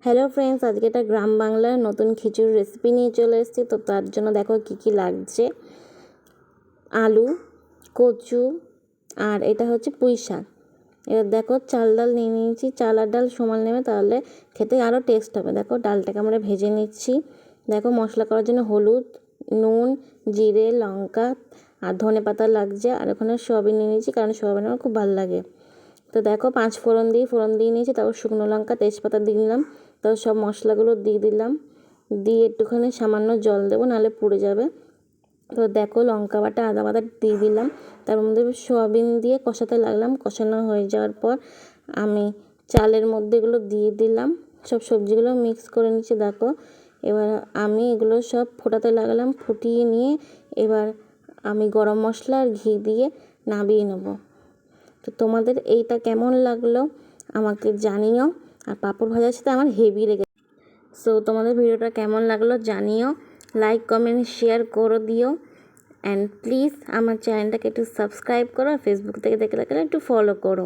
Hello friends, আজকে একটা গ্রাম বাংলার নতুন খিচুড়ি রেসিপি নিয়ে চলে এসেছি। তো তার জন্য দেখো কী লাগছে। আলু, কচু, আর এটা হচ্ছে পুঁই শাক। এবার দেখো চাল ডাল নিয়ে নিয়েছি, চাল আর ডাল সমান নেবে, তাহলে খেতে আরও টেস্ট হবে। দেখো ডালটাকে আমরা ভেজে নিচ্ছি। দেখো মশলা করার জন্য হলুদ, নুন, জিরে, লঙ্কা আর ধনে পাতা লাগছে। আর ওখানে সয়াবিন নিয়ে নিয়েছি, কারণ সয়াবিন আমার খুব ভালো লাগে। তো দেখো পাঁচ ফোড়ন দিয়ে নিয়েছি, তারপর শুকনো লঙ্কা, তেজপাতা দিয়ে নিলাম। তারপর সব মশলাগুলো দিয়ে দিলাম, দিয়ে একটুখানি সামান্য জল দেবো, নাহলে পুড়ে যাবে। তো দেখো লঙ্কা বাটা, আদা বাটা দিয়ে দিলাম। তার মধ্যে সয়াবিন দিয়ে কষাতে লাগলাম। কষানো হয়ে যাওয়ার পর আমি চালের মধ্যে এগুলো দিয়ে দিলাম, সব সবজিগুলো মিক্স করে নিচ্ছি। দেখো এবার আমি এগুলো সব ফোটাতে লাগলাম। ফুটিয়ে নিয়ে এবার আমি গরম মশলা আর ঘি দিয়ে নামিয়ে নেবো। তো তোমাদের এইটা কেমন লাগলো আমাকে জানিও। আর পাঁপড় ভাজার সাথে আমার হেভি লেগেছে। সো তোমাদের ভিডিওটা কেমন লাগলো জানিও, লাইক কমেন্ট শেয়ার করে দিও। অ্যান্ড প্লিজ আমার চ্যানেলটাকে একটু সাবস্ক্রাইব করো, ফেসবুক থেকে দেখে একটু ফলো করো।